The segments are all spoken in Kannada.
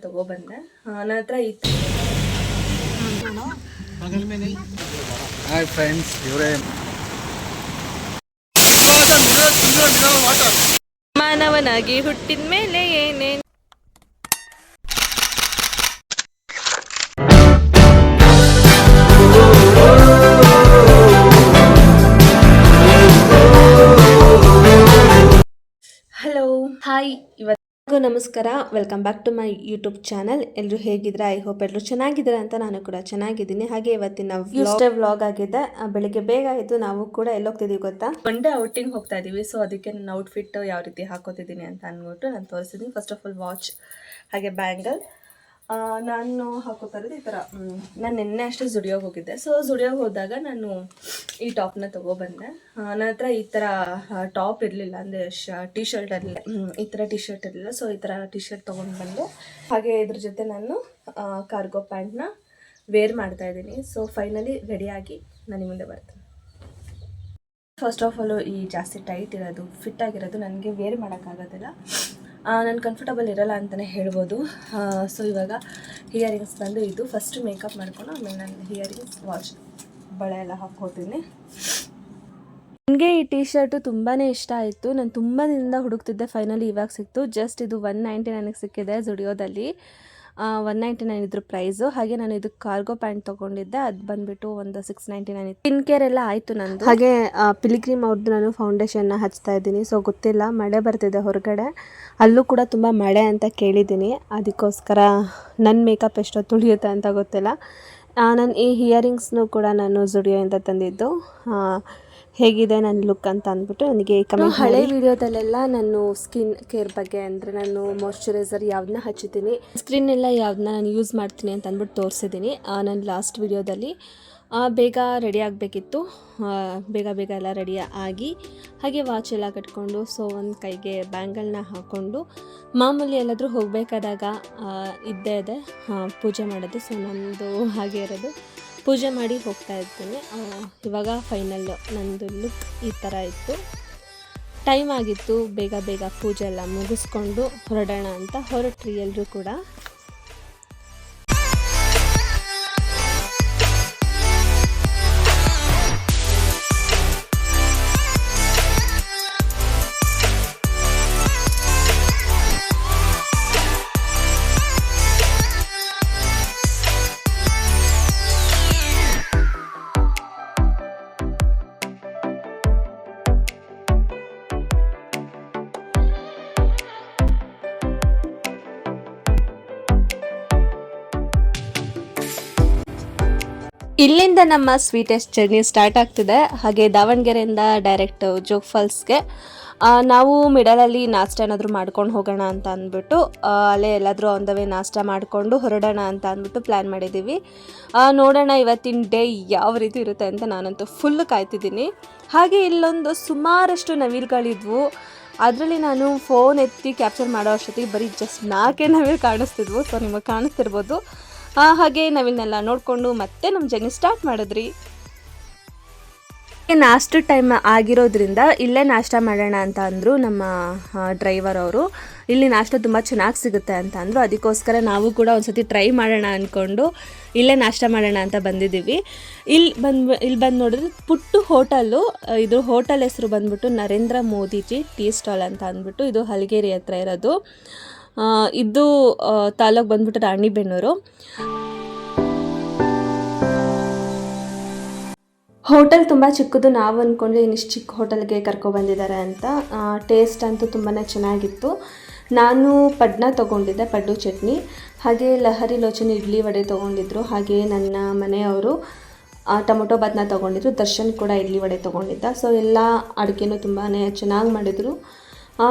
ತಗೊಬಂದೆ. ನನ್ನ ಹತ್ರ ಇತ್ತು. ಹಾಯ್ ಫ್ರೆಂಡ್ಸ್, ಇವರೇ ಮಾನವನಾಗಿ ಹುಟ್ಟಿದ ಮೇಲೆ ಏನೇನು ಹಲೋ ಹಾಯ್ ನಮಸ್ಕಾರ, welcome back to my YouTube channel. ಎಲ್ಲರೂ ಹೇಗಿದ್ರೆ ಐ ಹೋಪ್ ಎಲ್ಲರೂ ಚೆನ್ನಾಗಿದ್ದೀರಾ ಅಂತ ನಾನು ಕೂಡ ಚೆನ್ನಾಗಿದ್ದೀನಿ. ಹಾಗೆ ಇವತ್ತಿನ ವ್ಲಾಗ್ ಆಗಿದೆ. ಬೆಳಿಗ್ಗೆ ಬೇಗ ಆಯಿತು. ನಾವು ಕೂಡ ಎಲ್ಲೋಗ್ತಿದ್ದೀವಿ ಗೊತ್ತಾ, ಒನ್ ಡೇ ಔಟಿಂಗ್ ಹೋಗ್ತಾ ಇದ್ದೀವಿ. ಸೊ ಅದಕ್ಕೆ ನನ್ನ ಔಟ್ಫಿಟ್ ಯಾವ ರೀತಿ ಹಾಕೋತಿದ್ದೀನಿ ಅಂತ ಅಂದ್ಬಿಟ್ಟು ನಾನು ತೋರಿಸಿದ್ದೀನಿ. ಫಸ್ಟ್ ಆಫ್ ಆಲ್ ವಾಚ್, ಹಾಗೆ ಬ್ಯಾಂಗಲ್. ನಾನು ಹಾಕೋತಾ ಇರೋದು ಈ ಥರ. ನಾನು ನಿನ್ನೆ ಅಷ್ಟೇ ಜುಡಿಯೋಗೆ ಹೋಗಿದ್ದೆ. ಸೊ ಜುಡಿಯೋಗೆ ಹೋದಾಗ ನಾನು ಈ ಟಾಪ್ನ ತೊಗೊಬಂದೆ. ನನ್ನ ಹತ್ರ ಈ ಥರ ಟಾಪ್ ಇರಲಿಲ್ಲ, ಅಂದರೆ ಟೀ ಶರ್ಟ್ ಇರಲಿಲ್ಲ, ಈ ಥರ ಟೀ ಶರ್ಟ್ ಇರಲಿಲ್ಲ. ಸೊ ಈ ಥರ ಟೀ ಶರ್ಟ್ ತೊಗೊಂಡು ಬಂದು ಹಾಗೆ ಇದ್ರ ಜೊತೆ ನಾನು ಕಾರ್ಗೋ ಪ್ಯಾಂಟ್ನ ವೇರ್ ಮಾಡ್ತಾ ಇದ್ದೀನಿ. ಸೊ ಫೈನಲಿ ರೆಡಿಯಾಗಿ ನಾನು ಮುಂದೆ ಬರ್ತೀನಿ. ಫಸ್ಟ್ ಆಫ್ ಆಲು ಈ ಜಾಸ್ತಿ ಟೈಟ್ ಇರೋದು, ಫಿಟ್ ಆಗಿರೋದು ನನಗೆ ವೇರ್ ಮಾಡೋಕ್ಕಾಗೋದಿಲ್ಲ. ನಾನು ಕಂಫರ್ಟಬಲ್ ಇರೋಲ್ಲ ಅಂತಲೇ ಹೇಳ್ಬೋದು. ಸೊ ಇವಾಗ ಹಿಯರಿಂಗ್ಸ್ ಬಂದು ಇದು ಫಸ್ಟ್ ಮೇಕಪ್ ಮಾಡಿಕೊಂಡು ಆಮೇಲೆ ನಾನು ಹಿಯರಿಂಗ್ಸ್, ವಾಚ್, ಬಳೆ ಎಲ್ಲ ಹಾಕ್ಕೋತೀನಿ. ನನಗೆ ಈ ಟೀ ಶರ್ಟು ತುಂಬಾ ಇಷ್ಟ ಆಯಿತು. ನಾನು ತುಂಬ ದಿನದಿಂದ ಹುಡುಕ್ತಿದ್ದೆ, ಫೈನಲಿ ಇವಾಗ ಸಿಕ್ತು. ಜಸ್ಟ್ ಇದು 199ಗೆ ಸಿಕ್ಕಿದೆ ಜುಡಿಯೋದಲ್ಲಿ. 199 ಇದ್ರ ಪ್ರೈಸು. ಹಾಗೆ ನಾನು ಇದು ಕಾರ್ಗೋ ಪ್ಯಾಂಟ್ ತೊಗೊಂಡಿದ್ದೆ, ಅದು ಬಂದುಬಿಟ್ಟು ಒಂದು 699 ಇತ್ತು. ಸ್ಕಿನ್ ಕೇರ್ ಎಲ್ಲ ಆಯಿತು ನಂದು. ಹಾಗೆ ಪಿಲಿಗ್ರಿಮ್ ಅವ್ರದ್ದು ನಾನು ಫೌಂಡೇಶನ್ನ ಹಚ್ತಾ ಇದ್ದೀನಿ. ಸೊ ಗೊತ್ತಿಲ್ಲ, ಮಳೆ ಬರ್ತಿದೆ ಹೊರಗಡೆ, ಅಲ್ಲೂ ಕೂಡ ತುಂಬ ಮಳೆ ಅಂತ ಕೇಳಿದ್ದೀನಿ. ಅದಕ್ಕೋಸ್ಕರ ನನ್ನ ಮೇಕಪ್ ಎಷ್ಟೊತ್ತು ಉಳಿಯುತ್ತೆ ಅಂತ ಗೊತ್ತಿಲ್ಲ. ನಾನು ಈ ಹಿಯರಿಂಗ್ಸ್ನು ಕೂಡ ನಾನು ಜುಡಿಯೋಯಿಂದ ತಂದಿದ್ದು. ಹೇಗಿದೆ ನನ್ನ ಲುಕ್ ಅಂತ ಅಂದ್ಬಿಟ್ಟು ನನಗೆ ಕಮೆಂಟ್. ಹಳೆ ವಿಡಿಯೋದಲ್ಲೆಲ್ಲ ನಾನು ಸ್ಕಿನ್ ಕೇರ್ ಬಗ್ಗೆ, ಅಂದರೆ ನಾನು ಮಾಯ್ಶ್ಚರೈಸರ್ ಯಾವ್ದನ್ನ ಹಚ್ಚಿದ್ದೀನಿ, ಸ್ಕ್ರೀನ್ ಎಲ್ಲ ಯಾವ್ದನ್ನ ನಾನು ಯೂಸ್ ಮಾಡ್ತೀನಿ ಅಂತ ಅಂದ್ಬಿಟ್ಟು ತೋರಿಸಿದ್ದೀನಿ ನಾನು ಲಾಸ್ಟ್ ವಿಡಿಯೋದಲ್ಲಿ. ಬೇಗ ರೆಡಿ ಆಗಬೇಕಿತ್ತು, ಬೇಗ ಎಲ್ಲ ರೆಡಿ ಆಗಿ ಹಾಗೆ ವಾಚ್ ಎಲ್ಲ ಕಟ್ಕೊಂಡು, ಸೊ ಒಂದು ಕೈಗೆ ಬ್ಯಾಂಗಲ್ನ ಹಾಕ್ಕೊಂಡು ಮಾಮೂಲಿ ಎಲ್ಲಾದರೂ ಹೋಗಬೇಕಾದಾಗ ಇದ್ದೇ ಇದೆ ಪೂಜೆ ಮಾಡೋದು. ಸೊ ನಮ್ಮದು ಹಾಗೆ ಇರೋದು, ಪೂಜೆ ಮಾಡಿ ಹೋಗ್ತಾ ಇರ್ತೀನಿ. ಇವಾಗ ಫೈನಲ್ ನನ್ನದು ಲುಕ್ ಈ ಥರ ಇತ್ತು. ಟೈಮ್ ಆಗಿತ್ತು, ಬೇಗ ಪೂಜೆ ಎಲ್ಲ ಮುಗಿಸ್ಕೊಂಡು ಹೊರಡೋಣ ಅಂತ ಹೊರಟ್ರಿ ಎಲ್ಲರೂ ಕೂಡ. ಇಲ್ಲಿಂದ ನಮ್ಮ ಸ್ವೀಟೆಸ್ಟ್ ಜರ್ನಿ ಸ್ಟಾರ್ಟ್ ಆಗ್ತಿದೆ. ಹಾಗೆ ದಾವಣಗೆರೆಯಿಂದ ಡೈರೆಕ್ಟ್ ಜೋಗ್ ಫಾಲ್ಸ್ಗೆ. ನಾವು ಮಿಡಲಲ್ಲಿ ನಾಷ್ಟ ಏನಾದರೂ ಮಾಡ್ಕೊಂಡು ಹೋಗೋಣ ಅಂತ ಅಂದ್ಬಿಟ್ಟು ಅಲ್ಲೇ ಎಲ್ಲಾದರೂ ಆನ್ ದ ವೇ ನಾಷ್ಟ ಮಾಡಿಕೊಂಡು ಹೊರಡೋಣ ಅಂತ ಅಂದ್ಬಿಟ್ಟು ಪ್ಲ್ಯಾನ್ ಮಾಡಿದ್ದೀವಿ. ನೋಡೋಣ ಇವತ್ತಿನ ಡೇ ಯಾವ ರೀತಿ ಇರುತ್ತೆ ಅಂತ ನಾನಂತೂ ಫುಲ್ ಕಾಯ್ತಿದ್ದೀನಿ. ಹಾಗೆ ಇಲ್ಲೊಂದು ಸುಮಾರಷ್ಟು ನವಿಲುಗಳಿದ್ವು. ಅದರಲ್ಲಿ ನಾನು ಫೋನ್ ಎತ್ತಿ ಕ್ಯಾಪ್ಚರ್ ಮಾಡೋ ಅಷ್ಟೊತ್ತಿಗೆ ಬರೀ ಜಸ್ಟ್ 4 ನವಿಲು ಕಾಣಿಸ್ತಿದ್ವು. ಸೊ ನಿಮಗೆ ಕಾಣಿಸ್ತಿರ್ಬೋದು. ಹಾಗೆ ನಾವಿನ್ನೆಲ್ಲ ನೋಡಿಕೊಂಡು ಮತ್ತೆ ನಮ್ಮ ಜರ್ನಿ ಸ್ಟಾರ್ಟ್ ಮಾಡಿದ್ರಿ. ನಾಷ್ಟ ಟೈಮ್ ಆಗಿರೋದ್ರಿಂದ ಇಲ್ಲೇ ನಾಷ್ಟ ಮಾಡೋಣ ಅಂತ ಅಂದರು ನಮ್ಮ ಡ್ರೈವರ್ ಅವರು. ಇಲ್ಲಿ ನಾಷ್ಟ ತುಂಬ ಚೆನ್ನಾಗಿ ಸಿಗುತ್ತೆ ಅಂತ ಅಂದರು. ಅದಕ್ಕೋಸ್ಕರ ನಾವು ಕೂಡ ಒಂದು ಟ್ರೈ ಮಾಡೋಣ ಅಂದ್ಕೊಂಡು ಇಲ್ಲೇ ನಾಷ್ಟ ಮಾಡೋಣ ಅಂತ ಬಂದಿದ್ದೀವಿ. ಇಲ್ಲಿ ಬಂದು ನೋಡಿದ್ರೆ ಪುಟ್ಟು ಹೋಟೆಲ್ಲು. ಇದು ಹೋಟೆಲ್ ಹೆಸರು ಬಂದ್ಬಿಟ್ಟು ನರೇಂದ್ರ ಮೋದಿಜಿ ಟೀ ಸ್ಟಾಲ್ ಅಂತ ಅಂದ್ಬಿಟ್ಟು, ಇದು ಹಲಗೇರಿ ಹತ್ರ ಇರೋದು. ಇದು ತಾಲೂಕು ಬಂದ್ಬಿಟ್ಟು ರಾಣಿಬೆನ್ನೂರು. ಹೋಟೆಲ್ ತುಂಬ ಚಿಕ್ಕದು. ನಾವು ಅಂದ್ಕೊಂಡ್ರೆ ಇನ್ನಿಷ್ಟು ಚಿಕ್ಕ ಹೋಟೆಲ್ಗೆ ಕರ್ಕೊಬಂದಿದ್ದಾರೆ ಅಂತ. ಟೇಸ್ಟ್ ಅಂತೂ ತುಂಬಾ ಚೆನ್ನಾಗಿತ್ತು. ನಾನು ಪಡ್ನ ತೊಗೊಂಡಿದ್ದೆ, ಪಡ್ಡು ಚಟ್ನಿ. ಹಾಗೆ ಲಹರಿ ಲೋಚನೆ ಇಡ್ಲಿ ವಡೆ ತೊಗೊಂಡಿದ್ರು. ಹಾಗೆ ನನ್ನ ಮನೆಯವರು ಟೊಮೊಟೊ ಬಾತ್ನ ತೊಗೊಂಡಿದ್ರು. ದರ್ಶನ್ ಕೂಡ ಇಡ್ಲಿ ವಡೆ ತೊಗೊಂಡಿದ್ದ. ಸೊ ಎಲ್ಲ ಅಡುಗೆನೂ ತುಂಬಾ ಚೆನ್ನಾಗಿ ಮಾಡಿದರು.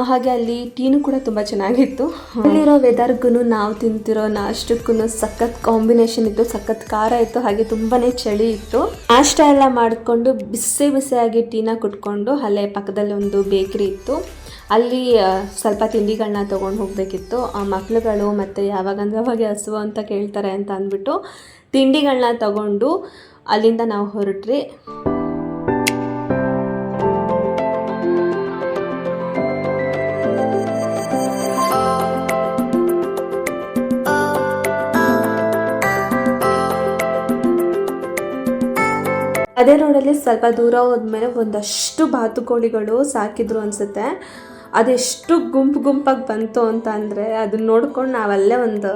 ಹಾಗೆ ಅಲ್ಲಿ ಟೀನು ಕೂಡ ತುಂಬ ಚೆನ್ನಾಗಿತ್ತು. ಅಲ್ಲಿರೋ ವೆದರ್ಗೂ ನಾವು ತಿಂತಿರೋ ನಾಷ್ಟಕ್ಕೂ ಸಖತ್ ಕಾಂಬಿನೇಷನ್ ಇತ್ತು, ಸಖತ್ ಖಾರ ಇತ್ತು, ಹಾಗೆ ತುಂಬಾ ಚಳಿ ಇತ್ತು. ನಾಷ್ಟ ಎಲ್ಲ ಮಾಡಿಕೊಂಡು ಬಿಸಿಯಾಗಿ ಟೀನ ಕುಟ್ಕೊಂಡು ಅಲ್ಲೇ ಪಕ್ಕದಲ್ಲಿ ಒಂದು ಬೇಕ್ರಿ ಇತ್ತು. ಅಲ್ಲಿ ಸ್ವಲ್ಪ ತಿಂಡಿಗಳನ್ನ ತೊಗೊಂಡು ಹೋಗಬೇಕಿತ್ತು. ಮಕ್ಳುಗಳು ಮತ್ತು ಯಾವಾಗಂದ್ರೆ ಅವಾಗ ಹಸುವು ಅಂತ ಕೇಳ್ತಾರೆ ಅಂತ ಅಂದ್ಬಿಟ್ಟು ತಿಂಡಿಗಳನ್ನ ತಗೊಂಡು ಅಲ್ಲಿಂದ ನಾವು ಹೊರಟ್ರಿ. ಅದೇ ರೋಡಲ್ಲಿ ಸ್ವಲ್ಪ ದೂರ ಹೋದ್ಮೇಲೆ ಒಂದಷ್ಟು ಬಾತುಕೋಳಿಗಳು ಸಾಕಿದ್ರು ಅನಿಸುತ್ತೆ. ಅದೆಷ್ಟು ಗುಂಪಾಗಿ ಬಂತು ಅಂತ ಅಂದರೆ ಅದನ್ನ ನೋಡ್ಕೊಂಡು ನಾವಲ್ಲೇ ಒಂದು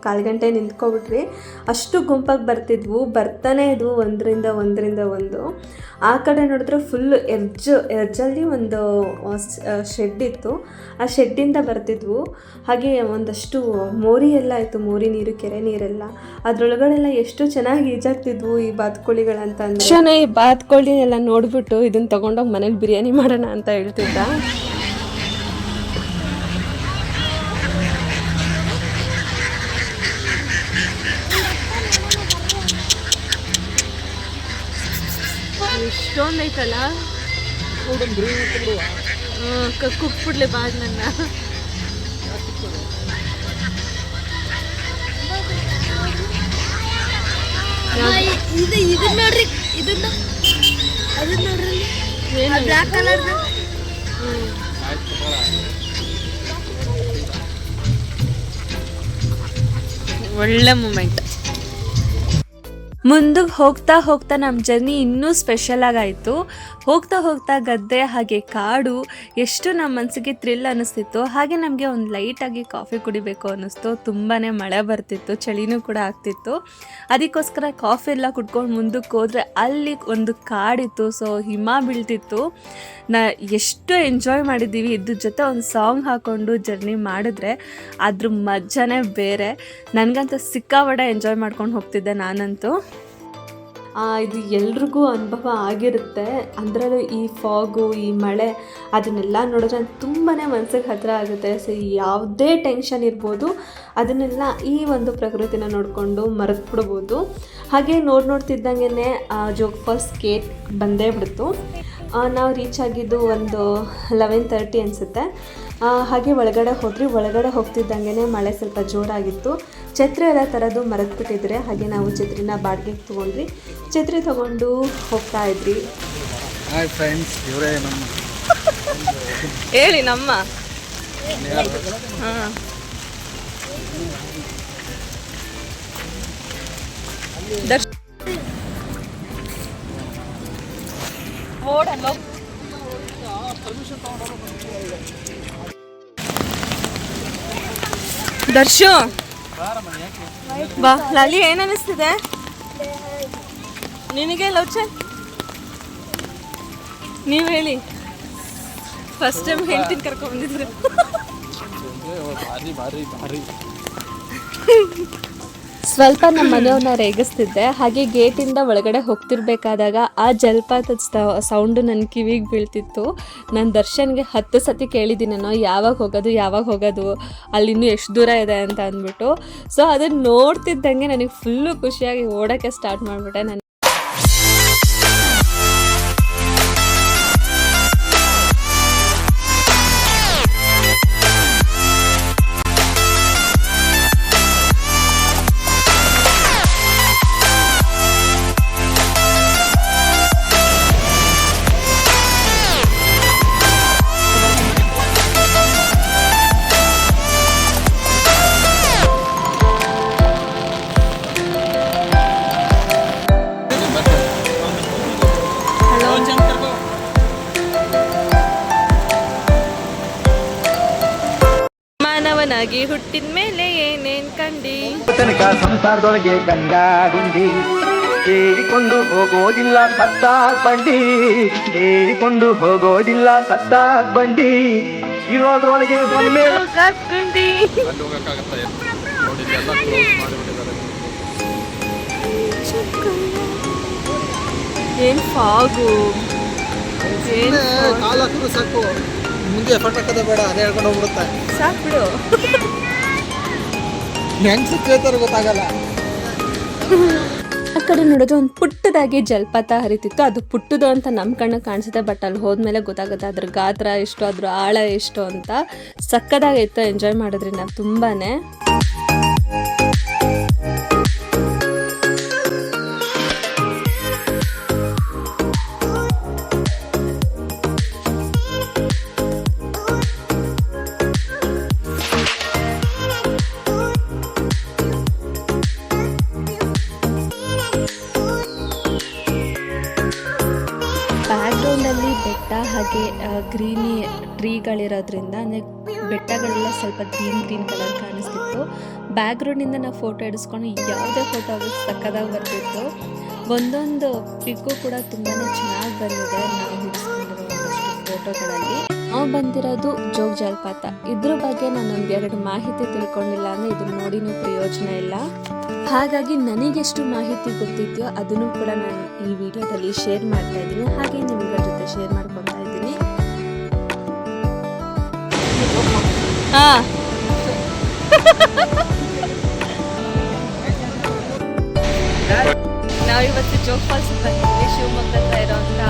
1/4 ಗಂಟೆ ನಿಂತ್ಕೊಬಿಟ್ರಿ. ಅಷ್ಟು ಗುಂಪಾಗಿ ಬರ್ತಿದ್ವು, ಬರ್ತಾನೆ ಇದ್ವು ಒಂದರಿಂದ ಒಂದು. ಆ ಕಡೆ ನೋಡಿದ್ರೆ ಫುಲ್ಲು ಎರ್ಜಲ್ಲಿ ಒಂದು ಶೆಡ್ ಇತ್ತು, ಆ ಶೆಡ್ಡಿಂದ ಬರ್ತಿದ್ವು. ಹಾಗೆ ಒಂದಷ್ಟು ಮೋರಿ ಎಲ್ಲ ಇತ್ತು, ಮೋರಿ ನೀರು, ಕೆರೆ ನೀರೆಲ್ಲ. ಅದರೊಳಗಡೆಲ್ಲ ಎಷ್ಟು ಚೆನ್ನಾಗಿ ಈಜಾಗ್ತಿದ್ವು ಈ ಬಾತುಕೋಳಿಗಳಂತ ಅಂದರೆ. ಈ ಬಾತುಕೋಳಿನೆಲ್ಲ ನೋಡ್ಬಿಟ್ಟು ಇದನ್ನು ತೊಗೊಂಡೋಗಿ ಮನೇಲಿ ಬಿರಿಯಾನಿ ಮಾಡೋಣ ಅಂತ ಹೇಳ್ತಿದ್ದ. ಎಷ್ಟೊಂದು ಐತಲ್ಲ, ಕುಕ್ಬಿಡ್ಲಿ ಬಾಡ್ ನನ್ನ. ಇದನ್ನ ನೋಡ್ರಿ, ಇದನ್ನ ಅದನ್ನ ನೋಡ್ರಿ, ಬ್ಲಾಕ್ ಕಲರ್. ಒಳ್ಳೆ ಮೂಮೆಂಟ್. ಮುಂದಕ್ಕೆ ಹೋಗ್ತಾ ನಮ್ಮ ಜರ್ನಿ ಇನ್ನೂ ಸ್ಪೆಷಲ್ ಆಗಾಯಿತು. ಹೋಗ್ತಾ ಗದ್ದೆ ಹಾಗೆ ಕಾಡು ಎಷ್ಟು ನಮ್ಮ ಮನಸ್ಸಿಗೆ ಥ್ರಿಲ್ ಅನ್ನಿಸ್ತಿತ್ತು. ಹಾಗೆ ನಮಗೆ ಒಂದು ಲೈಟಾಗಿ ಕಾಫಿ ಕುಡಿಬೇಕು ಅನ್ನಿಸ್ತು. ತುಂಬಾ ಮಳೆ ಬರ್ತಿತ್ತು, ಚಳಿನೂ ಕೂಡ ಆಗ್ತಿತ್ತು. ಅದಕ್ಕೋಸ್ಕರ ಕಾಫಿ ಎಲ್ಲ ಕುಡ್ಕೊಂಡು ಮುಂದಕ್ಕೆ ಹೋದರೆ ಅಲ್ಲಿ ಒಂದು ಕಾಡಿತ್ತು. ಸೊ ಹಿಮ ಬೀಳ್ತಿತ್ತು. ಎಷ್ಟು ಎಂಜಾಯ್ ಮಾಡಿದ್ದೀವಿ. ಇದ್ರ ಜೊತೆ ಒಂದು ಸಾಂಗ್ ಹಾಕ್ಕೊಂಡು ಜರ್ನಿ ಮಾಡಿದ್ರೆ ಅದ್ರ ಮಜಾನೇ ಬೇರೆ. ನನಗಂತೂ ಸಿಕ್ಕಾಪಟ್ಟೆ ಎಂಜಾಯ್ ಮಾಡ್ಕೊಂಡು ಹೋಗ್ತಿದ್ದೆ ನಾನಂತೂ. ಇದು ಎಲ್ರಿಗೂ ಅನುಭವ ಆಗಿರುತ್ತೆ. ಅದರಲ್ಲೂ ಈ ಫಾಗು, ಈ ಮಳೆ, ಅದನ್ನೆಲ್ಲ ನೋಡಿದ್ರೆ ತುಂಬಾ ಮನಸ್ಸಿಗೆ ಹತ್ತಿರ ಆಗುತ್ತೆ. ಸೊ ಯಾವುದೇ ಟೆನ್ಷನ್ ಇರ್ಬೋದು, ಅದನ್ನೆಲ್ಲ ಈ ಒಂದು ಪ್ರಕೃತಿನ ನೋಡಿಕೊಂಡು ಮರೆತುಬಿಡ್ಬೋದು. ಹಾಗೆ ನೋಡ್ತಿದ್ದಂಗೆ ಜೋಗ್ ಫಾಲ್ಸ್ ಗೇಟ್ ಬಂದೇ ಬಿಡ್ತು. ನಾವು ರೀಚ್ ಆಗಿದ್ದು ಒಂದು 11:30 ಅನಿಸುತ್ತೆ. ಹಾಗೆ ಒಳಗಡೆ ಹೋಗ್ತಿದ್ದಂಗೆ ಮಳೆ ಸ್ವಲ್ಪ ಜೋರಾಗಿತ್ತು. ಛತ್ರಿ ಎಲ್ಲ ಥರದ್ದು ಮರೆತುಬಿಟ್ಟಿದ್ರೆ. ಹಾಗೆ ನಾವು ಛತ್ರಿನ ಬಾಡಿಗೆಗೆ ತೊಗೊಂಡ್ರಿ. ಛತ್ರಿ ತೊಗೊಂಡು ಹೋಗ್ತಾ ಇದ್ರಿ. ಹಾಯ್ ಫ್ರೆಂಡ್ಸ್, ಇವರೇ ನಮ್ಮ ಹೇಳಿ ನಮ್ಮ ದರ್ಶು ಬಾ. ಲಾಲಿ, ಏನು ಅನ್ನಿಸ್ತಿದೆ ನಿನಗೆ? ಲೋಚನ್, ನೀವು ಹೇಳಿ. ಫಸ್ಟ್ ಟೈಮ್ ಹೇಳ್ತೀನಿ ಕರ್ಕೊಂಡ್ಬಂದಿದ್ರು. ಸ್ವಲ್ಪ ನಮ್ಮ ಮನೆಯವ್ರನ್ನ ರೇಗಿಸ್ತಿದ್ದೆ. ಹಾಗೆ ಗೇಟಿಂದ ಒಳಗಡೆ ಹೋಗ್ತಿರ್ಬೇಕಾದಾಗ ಆ ಜಲಪಾತದ ಸೌಂಡು ನನ್ನ ಕಿವಿಗೆ ಬೀಳ್ತಿತ್ತು. ನಾನು ದರ್ಶನ್ಗೆ 10 ಸತಿ ಕೇಳಿದ್ದೀನೇನೋ ಯಾವಾಗ ಹೋಗೋದು ಅಲ್ಲಿನ್ನೂ ಎಷ್ಟು ದೂರ ಇದೆ ಅಂತ ಅಂದ್ಬಿಟ್ಟು. ಸೊ ಅದನ್ನು ನೋಡ್ತಿದ್ದಂಗೆ ನನಗೆ ಫುಲ್ಲು ಖುಷಿಯಾಗಿ ಓಡೋಕ್ಕೆ ಸ್ಟಾರ್ಟ್ ಮಾಡಿಬಿಟ್ಟೆ. ನಾನು ಮಾನವನಾಗಿ ಹುಟ್ಟಿದ ಮೇಲೆ ಏನೇನ್ ಕಂಡಿ? ತನಕ ಸಂಸಾರದೊಳಗೆ ಗಂಡ ಗುಂಡಿ ಏರಿಕೊಂಡು ಹೋಗೋದಿಲ್ಲ ಸತ್ತ ಬಂಡಿ, ಏರಿಕೊಂಡು ಹೋಗೋದಿಲ್ಲ ಸತ್ತ ಬಂಡಿ, ಇರೋದ್ರೊಳಗೆ ಗುಂಡಿ. ಏನ್ ಫಾಗು, ಕಾಲ ಹಾಕಿದ್ರು ಸಾಕು, ಮುಂದೆ ಎಫರ್ಟ್ ಹಾಕೋದೇ ಬೇಡ, ಅದೇ ಹೇಳ್ಕೊಂಡು ಹೋಗ್ಬಿಡುತ್ತೆ. ಸಾಕ್ಬಿಡು. ಹೆಂಗ್ ಸುತ್ತೇತಾರೆ ಗೊತ್ತಾಗಲ್ಲ. ಆ ಕಡೆ ನೋಡಿದ್ರೆ ಒಂದು ಪುಟ್ಟದಾಗಿ ಜಲಪಾತ ಹರಿತಿತ್ತು. ಅದು ಪುಟ್ಟದು ಅಂತ ನಮ್ಮ ಕಣ್ಣಿಗೆ ಕಾಣಿಸುತ್ತೆ, ಬಟ್ ಅಲ್ಲಿ ಹೋದ್ಮೇಲೆ ಗೊತ್ತಾಗುತ್ತೆ ಅದ್ರ ಗಾತ್ರ ಎಷ್ಟು, ಅದ್ರ ಆಳ ಎಷ್ಟು ಅಂತ. ಸಕ್ಕದಾಗಿತ್ತು, ಎಂಜಾಯ್ ಮಾಡಿದ್ರಿ ನಾವು ತುಂಬಾನೇ. ಹಾಗೆ ಗ್ರೀನಿ ಟ್ರೀಗಳಿರೋದ್ರಿಂದ ಅಂದರೆ ಬೆಟ್ಟಗಳೆಲ್ಲ ಸ್ವಲ್ಪ ಗ್ರೀನ್ ಕಲರ್ ಕಾಣಿಸ್ತಿತ್ತು. ಬ್ಯಾಕ್ಗ್ರೌಂಡಿಂದ ನಾವು ಫೋಟೋ ಹಿಡಿಸ್ಕೊಂಡು ಯಾವುದೇ ಫೋಟೋ ಆಗಿ ಸಕ್ಕದಾಗಿ ಬರ್ತಿತ್ತು. ಒಂದೊಂದು ಪಿಕ್ಕು ಕೂಡ ತುಂಬಾ ಚೆನ್ನಾಗಿ ಬಂದಿದೆ ನಾವು ಹಿಡಿಸ್ಕೊಂಡಿರೋ ಒಂದಷ್ಟು ಫೋಟೋಗಳಲ್ಲಿ. ನಾವು ಬಂದಿರೋದು ಜೋಗ ಜಲಪಾತ. ಇದ್ರ ಬಗ್ಗೆ ನಾನೊಂದು 2 ಮಾಹಿತಿ ತಿಳ್ಕೊಂಡಿಲ್ಲ ಅಂದರೆ ಇದನ್ನ ನೋಡಿನೂ ಪ್ರಯೋಜನ ಇಲ್ಲ. ಹಾಗಾಗಿ ನನಗೆಷ್ಟು ಮಾಹಿತಿ ಗೊತ್ತಿದೆಯೋ ಅದನ್ನು ಕೂಡ ನಾನು ಈ ವಿಡಿಯೋದಲ್ಲಿ ಶೇರ್ ಮಾಡ್ತಾ ಇದ್ದೀನಿ, ಹಾಗೆ ನಿಮ್ಗಳ ಜೊತೆ ಶೇರ್ ಮಾಡ್ಕೊತಾ ಇದ್ದೀನಿ. ನಾವಿವತ್ತು ಜೋಗ್ ಫಾಲ್ಸ್ ಬಂದಿದ್ದೀವಿ. ಶಿವಮೊಗ್ಗದ ಇರೋಂಥ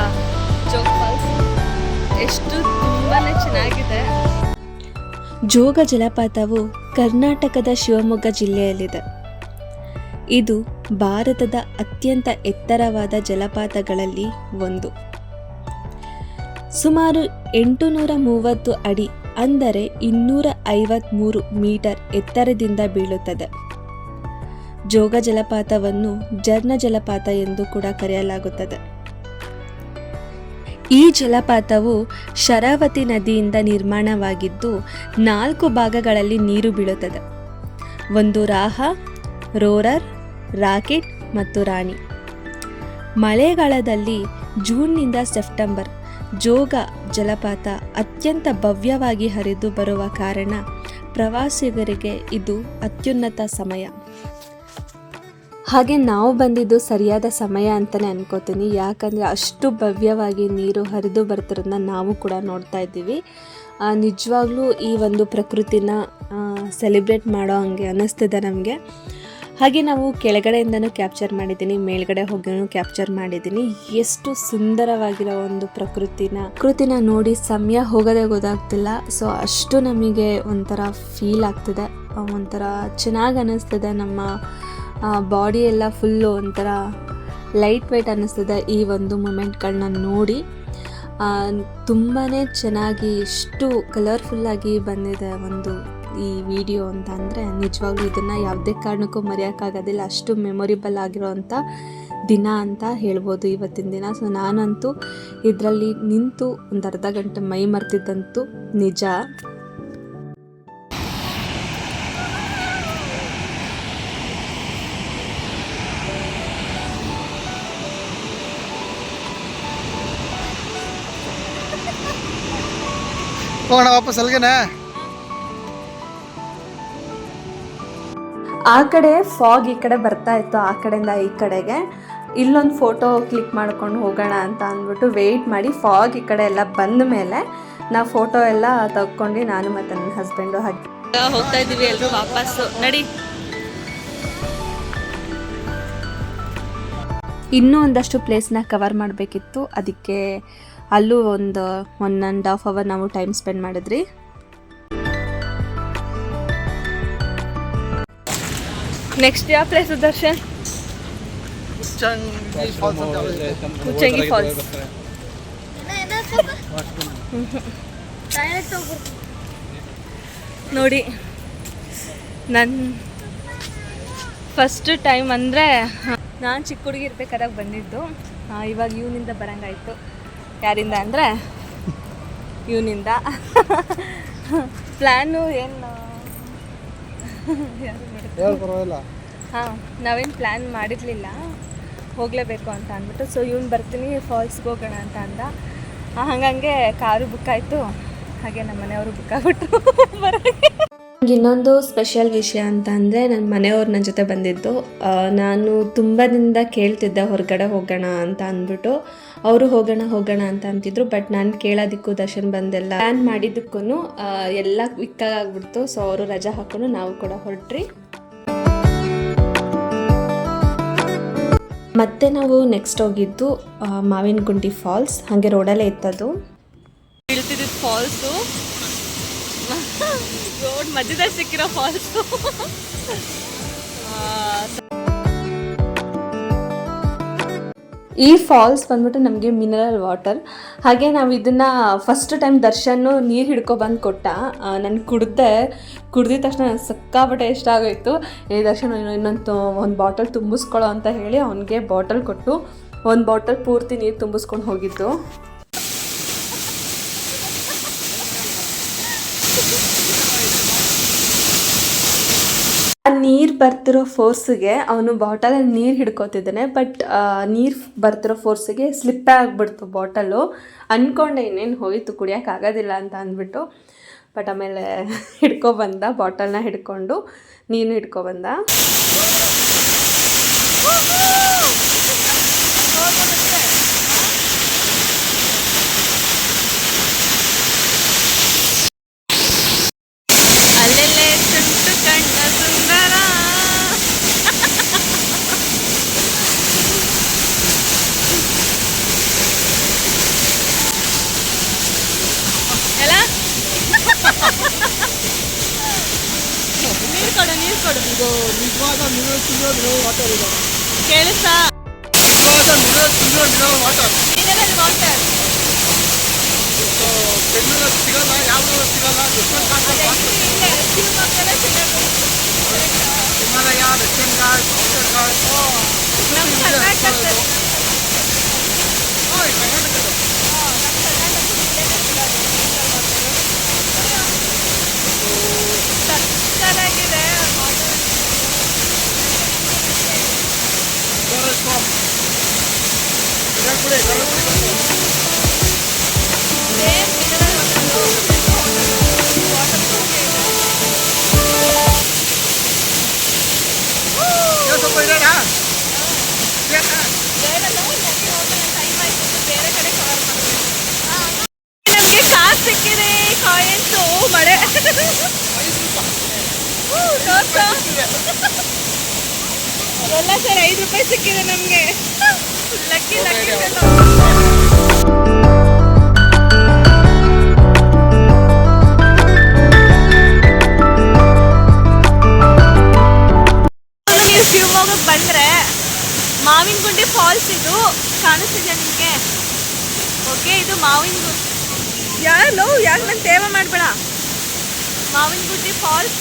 ಜೋಗ್ ಫಾಲ್ಸ್ ಎಷ್ಟು ತುಂಬಾ ಚೆನ್ನಾಗಿದೆ. ಜೋಗ ಜಲಪಾತವು ಕರ್ನಾಟಕದ ಶಿವಮೊಗ್ಗ ಜಿಲ್ಲೆಯಲ್ಲಿದೆ. ಇದು ಭಾರತದ ಅತ್ಯಂತ ಎತ್ತರವಾದ ಜಲಪಾತಗಳಲ್ಲಿ ಒಂದು. ಸುಮಾರು 830 ಅಡಿ ಅಂದರೆ 253 ಮೀಟರ್ ಎತ್ತರದಿಂದ ಬೀಳುತ್ತದೆ. ಜೋಗ ಜಲಪಾತವನ್ನು ಜರ್ನ ಜಲಪಾತ ಎಂದು ಕೂಡ ಕರೆಯಲಾಗುತ್ತದೆ. ಈ ಜಲಪಾತವು ಶರಾವತಿ ನದಿಯಿಂದ ನಿರ್ಮಾಣವಾಗಿದ್ದು 4 ಭಾಗಗಳಲ್ಲಿ ನೀರು ಬೀಳುತ್ತದೆ. ಒಂದು ರಾಹ, ರೋರರ್, ರಾಕೆಟ್ ಮತ್ತು ರಾಣಿ. ಮಳೆಗಾಲದಲ್ಲಿ ಜೂನ್ನಿಂದ ಸೆಪ್ಟೆಂಬರ್ ಜೋಗ ಜಲಪಾತ ಅತ್ಯಂತ ಭವ್ಯವಾಗಿ ಹರಿದು ಬರುವ ಕಾರಣ ಪ್ರವಾಸಿಗರಿಗೆ ಇದು ಅತ್ಯುನ್ನತ ಸಮಯ. ಹಾಗೆ ನಾವು ಬಂದಿದ್ದು ಸರಿಯಾದ ಸಮಯ ಅಂತಲೇ ಅನ್ಕೋತೀನಿ, ಯಾಕಂದರೆ ಅಷ್ಟು ಭವ್ಯವಾಗಿ ನೀರು ಹರಿದು ಬರ್ತಿರೋದನ್ನ ನಾವು ಕೂಡ ನೋಡ್ತಾ ಇದ್ದೀವಿ. ನಿಜವಾಗ್ಲೂ ಈ ಒಂದು ಪ್ರಕೃತಿನ ಸೆಲೆಬ್ರೇಟ್ ಮಾಡೋ ಹಂಗೆ ಅನ್ನಿಸ್ತಿದೆ ನಮಗೆ. ಹಾಗೆ ನಾವು ಕೆಳಗಡೆಯಿಂದನೂ ಕ್ಯಾಪ್ಚರ್ ಮಾಡಿದ್ದೀನಿ, ಮೇಲ್ಗಡೆ ಹೋಗಿನೂ ಕ್ಯಾಪ್ಚರ್ ಮಾಡಿದ್ದೀನಿ. ಎಷ್ಟು ಸುಂದರವಾಗಿರೋ ಒಂದು ಪ್ರಕೃತಿನ ನೋಡಿ ಸಮಯ ಹೋಗೋದೇ ಗೊತ್ತಾಗ್ತಿಲ್ಲ. ಸೊ ಅಷ್ಟು ನಮಗೆ ಒಂಥರ ಫೀಲ್ ಆಗ್ತಿದೆ, ಒಂಥರ ಚೆನ್ನಾಗಿ ಅನ್ನಿಸ್ತಿದೆ. ನಮ್ಮ ಬಾಡಿ ಎಲ್ಲ ಫುಲ್ಲು ಒಂಥರ ಲೈಟ್ ವೆಯ್ಟ್ ಅನ್ನಿಸ್ತಿದೆ ಈ ಒಂದು ಮೂಮೆಂಟ್ಗಳನ್ನ ನೋಡಿ. ತುಂಬಾ ಚೆನ್ನಾಗಿ ಎಷ್ಟು ಕಲರ್ಫುಲ್ಲಾಗಿ ಬಂದಿದೆ ಒಂದು ಈ ವಿಡಿಯೋ ಅಂತ ಅಂದರೆ ನಿಜವಾಗ್ಲೂ ಇದನ್ನು ಯಾವುದೇ ಕಾರಣಕ್ಕೂ ಮರೆಯೋಕ್ಕಾಗೋದಿಲ್ಲ. ಅಷ್ಟು ಮೆಮೊರಿಬಲ್ ಆಗಿರೋವಂಥ ದಿನ ಅಂತ ಹೇಳ್ಬೋದು ಇವತ್ತಿನ ದಿನ. ಸೊ ನಾನಂತೂ ಇದರಲ್ಲಿ ನಿಂತು ಒಂದು ಅರ್ಧ ಗಂಟೆ ಮೈ ಮರ್ತಿದ್ದಂತೂ ನಿಜ. ಹೋಗೋಣ ವಾಪಸ್ ಅಲ್ಲಿಗೆನಾ? ಆ ಕಡೆ ಫಾಗ್ ಈ ಕಡೆ ಬರ್ತಾ ಇತ್ತು, ಆ ಕಡೆಯಿಂದ ಈ ಕಡೆಗೆ. ಇಲ್ಲೊಂದು ಫೋಟೋ ಕ್ಲಿಕ್ ಮಾಡ್ಕೊಂಡು ಹೋಗೋಣ ಅಂತ ಅಂದ್ಬಿಟ್ಟು ವೆಯ್ಟ್ ಮಾಡಿ ಫಾಗ್ ಈ ಕಡೆ ಎಲ್ಲ ಬಂದ ಮೇಲೆ ನಾವು ಫೋಟೋ ಎಲ್ಲ ತಗೊಂಡು ನಾನು ಮತ್ತು ನನ್ನ ಹಸ್ಬೆಂಡು ಹಾಗೆ ಹೋಗ್ತಾ ಇದ್ದೀವಿ ಎಲ್ಲರೂ ವಾಪಸ್ಸು. ನಡಿ, ಇನ್ನೂ ಒಂದಷ್ಟು ಪ್ಲೇಸ್ನ ಕವರ್ ಮಾಡಬೇಕಿತ್ತು, ಅದಕ್ಕೆ ಅಲ್ಲೂ ಒಂದು 1.5 ಅವರ್ ನಾವು ಟೈಮ್ ಸ್ಪೆಂಡ್ ಮಾಡಿದ್ರಿ. ನೆಕ್ಸ್ಟ್ ಯಾವ ಪ್ಲೇಸ್ ದರ್ಶನ್? ಹುಚ್ಚಂಗಿ ಫಾಲ್ಸ್. ನೋಡಿ, ನನ್ನ ಫಸ್ಟ್ ಟೈಮ್ ಅಂದರೆ ನಾನು ಚಿಕ್ಕ ಹುಡುಗಿ ಇರ್ಬೇಕಾದಾಗ ಬಂದಿದ್ದು. ಇವಾಗ ಇವನಿಂದ ಬರಂಗಾಯಿತು. ಯಾರಿಂದ ಅಂದರೆ ಇವನಿಂದ. ಪ್ಲ್ಯಾನು ಏನು ಹಾಂ, ನಾವೇನು ಪ್ಲ್ಯಾನ್ ಮಾಡಿರಲಿಲ್ಲ, ಹೋಗಲೇಬೇಕು ಅಂತ ಅಂದ್ಬಿಟ್ಟು. ಸೊ ಇವ್ನು ಬರ್ತೀನಿ ಫಾಲ್ಸ್ಗೆ ಹೋಗೋಣ ಅಂತ ಅಂದ. ಹಾಗಂಗೆ ಕಾರು ಬುಕ್ ಆಯಿತು, ಹಾಗೆ ನಮ್ಮ ಮನೆಯವರು ಬುಕ್ ಆಗಿಬಿಟ್ರು ಬರೋಕ್ಕೆ. ಇನ್ನೊಂದು ಸ್ಪೆಷಲ್ ವಿಷಯ ಅಂತ ಅಂದರೆ ನನ್ನ ಮನೆಯವ್ರು ನನ್ನ ಜೊತೆ ಬಂದಿದ್ದು. ನಾನು ತುಂಬ ದಿನದಿಂದ ಕೇಳ್ತಿದ್ದೆ ಹೊರಗಡೆ ಹೋಗೋಣ ಅಂತ ಅಂದ್ಬಿಟ್ಟು. ಅವರು ಹೋಗೋಣ ಅಂತ ಅಂತಿದ್ರು. ಬಟ್ ನಾನು ಕೇಳೋದಕ್ಕೂ ದರ್ಶನ್ ಬಂದೆಲ್ಲ ಪ್ಲ್ಯಾನ್ ಮಾಡಿದ್ದಕ್ಕೂ ಎಲ್ಲ ಕ್ವಿಕ್ಕಾಗ್ಬಿಡ್ತು. ಸೊ ಅವರು ರಜಾ ಹಾಕೊಂಡು ನಾವು ಕೂಡ ಹೊರಟ್ರಿ. ಮತ್ತೆ ನಾವು ನೆಕ್ಸ್ಟ್ ಹೋಗಿದ್ದು ಮಾವಿನಗುಂಡಿ ಫಾಲ್ಸ್. ಹಾಗೆ ರೋಡಲ್ಲೇ ಇತ್ತದು. ಇಳ್ತಿದ್ದು ಫಾಲ್ಸು, ರೋಡ್ ಮಧ್ಯದಲ್ಲಿ ಸಿಕ್ಕಿರೋ ಫಾಲ್ಸು. ಈ ಫಾಲ್ಸ್ ಬಂದ್ಬಿಟ್ಟು ನಮಗೆ ಮಿನರಲ್ ವಾಟರ್. ಹಾಗೆ ನಾವು ಇದನ್ನು ಫಸ್ಟ್ ಟೈಮ್ ದರ್ಶನ್ ನೀರು ಹಿಡ್ಕೊಬಂದು ಕೊಟ್ಟ. ನಾನು ಕುಡ್ದಿದ ತಕ್ಷಣ ಸಿಕ್ಕಾಪಟ್ಟೆ ಇಷ್ಟ ಆಗೋಯಿತು. ದರ್ಶನ್ ಒಂದು ಬಾಟಲ್ ತುಂಬಿಸ್ಕೊಳ್ಳೋ ಅಂತ ಹೇಳಿ ಅವನಿಗೆ ಬಾಟಲ್ ಕೊಟ್ಟು 1 ಬಾಟಲ್ ಪೂರ್ತಿ ನೀರು ತುಂಬಿಸ್ಕೊಂಡು ಹೋಗಿದ್ದು. ಆ ನೀರು ಬರ್ತಿರೋ ಫೋರ್ಸಿಗೆ ಅವನು ಬಾಟಲಲ್ಲಿ ನೀರು ಹಿಡ್ಕೋತಿದ್ದಾನೆ. ಬಟ್ ನೀರು ಬರ್ತಿರೋ ಫೋರ್ಸಿಗೆ ಸ್ಲಿಪ್ಪೇ ಆಗಿಬಿಡ್ತು ಬಾಟಲು. ಅಂದ್ಕೊಂಡೆ ಇನ್ನೇನು ಹೋಯಿತು ಕುಡಿಯೋಕ್ಕಾಗೋದಿಲ್ಲ ಅಂತ ಅಂದ್ಬಿಟ್ಟು. ಬಟ್ ಆಮೇಲೆ ಹಿಡ್ಕೊಬಂದ, ಬಾಟಲ್ನ ಹಿಡ್ಕೊಂಡು ನೀನು ಹಿಡ್ಕೊಬಂದ. ಅಲ್ಲೆಲ್ಲೇ ತುಂಟು ಕಣ್ಣ ಸುಂದರ. ಎಲ್ಲ ನೀರು ಕೊಡು ಇದು ನಿಜವಾದ ಮಿನರಲ್ ವಾಟರ್ ಇದು. ಕೇಳಿಸ್ತಾ? ನಿಜವಾದ ಮಿನರಲ್ ವಾಟರ್. ಮಿನರಲ್ ವಾಟರ್ ಬೆಂಗಳೂರಲ್ಲಿ ಸಿಗಲ್ಲ, ಯಾವ್ದು ಸಿಗಲ್ಲ. ಶಿವಮೊಗ್ಗದ ಸಿಗೋದು. Himalaya, western ghat, outer ghat. ನಮ್ಮ ಕರ್ನಾಟಕದ ಕರ್ನಾಟಕದ ಚೆನ್ನಾಗಿದೆ. ಸ್ವಲ್ಪ ಇರೋಣ. ನಮ್ಗೆ ಕಾಸು ಸಿಕ್ಕಿದೆ, ಕಾಯಿನ್ಸು, ಮಳೆ. ಎಲ್ಲ ಸರ್ 5 ರೂಪಾಯಿ ಸಿಕ್ಕಿದೆ ನಮ್ಗೆ. Lucky lucky. ನೀವು ಶಿವಮೊಗ್ಗಕ್ಕೆ ಬಂದ್ರೆ ಮಾವಿನಗುಂಡಿ ಫಾಲ್ಸ್ ಇದು ಕಾಣಿಸ್ತಿದ್ಯಾ ನಿಮಗೆ? ಓಕೆ, ಇದು ಮಾವಿನಗುಂಡಿ. ಯಾಕೆ ನಾನು ತೇವ ಮಾಡಬೇಡ. ಮಾವಿನಗುಂಡಿ ಫಾಲ್ಸ್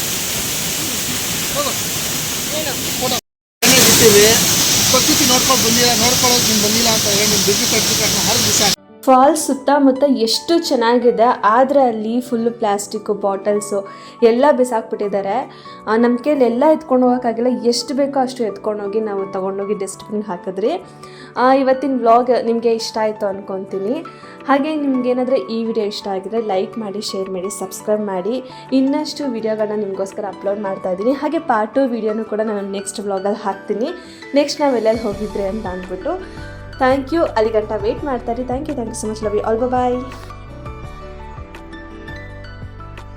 ಪ್ರಕೃತಿ ನೋಡ್ಕೊಳ್ಳೋದು ನೀನು ಬಂದಿಲ್ಲ ಅಂತ ಹೇಳಿ ನಿಮ್ಮ ಬಿಸಿ ಸರ್ಟಿಫಿಕೇಟ್ನ ಹರಿದು ದಿವಸ. ಫಾಲ್ಸ್ ಸುತ್ತಮುತ್ತ ಎಷ್ಟು ಚೆನ್ನಾಗಿದೆ, ಆದರೆ ಅಲ್ಲಿ ಫುಲ್ಲು ಪ್ಲಾಸ್ಟಿಕ್ಕು ಬಾಟಲ್ಸು ಎಲ್ಲ ಬಿಸಾಕ್ಬಿಟ್ಟಿದ್ದಾರೆ. ನಮ್ಮ ಕೈಯಲ್ಲಿ ಎಲ್ಲ ಎತ್ಕೊಂಡು ಹೋಗೋಕ್ಕಾಗಿಲ್ಲ. ಎಷ್ಟು ಬೇಕೋ ಅಷ್ಟು ಎತ್ಕೊಂಡೋಗಿ ನಾವು ತೊಗೊಂಡೋಗಿ ಡಸ್ಟ್ಬಿನ್ಗೆ ಹಾಕಿದ್ರಿ. ಇವತ್ತಿನ ವ್ಲಾಗ್ ನಿಮಗೆ ಇಷ್ಟ ಆಯಿತು ಅಂದ್ಕೊತೀನಿ. ಹಾಗೆ ನಿಮಗೇನಾದರೆ ಈ ವಿಡಿಯೋ ಇಷ್ಟ ಆಗಿದ್ರೆ ಲೈಕ್ ಮಾಡಿ, ಶೇರ್ ಮಾಡಿ, ಸಬ್ಸ್ಕ್ರೈಬ್ ಮಾಡಿ. ಇನ್ನಷ್ಟು ವಿಡಿಯೋಗಳನ್ನ ನಿಮಗೋಸ್ಕರ ಅಪ್ಲೋಡ್ ಮಾಡ್ತಾಯಿದ್ದೀನಿ. ಹಾಗೆ ಪಾರ್ಟ್ 2 ವಿಡಿಯೋನು ಕೂಡ ನಾನು ನೆಕ್ಸ್ಟ್ ವ್ಲಾಗಲ್ಲಿ ಹಾಕ್ತೀನಿ. ನೆಕ್ಸ್ಟ್ ನಾವೆಲ್ಲೆಲ್ಲಿ ಹೋಗಿದ್ರಿ ಅಂತ ಅಂದ್ಬಿಟ್ಟು. Thank you. ಅಲ್ಲಿ ಗಂಟ ವೇಟ್ ಮಾಡ್ತಾರೆ. Thank you so much. Love you all. Bye.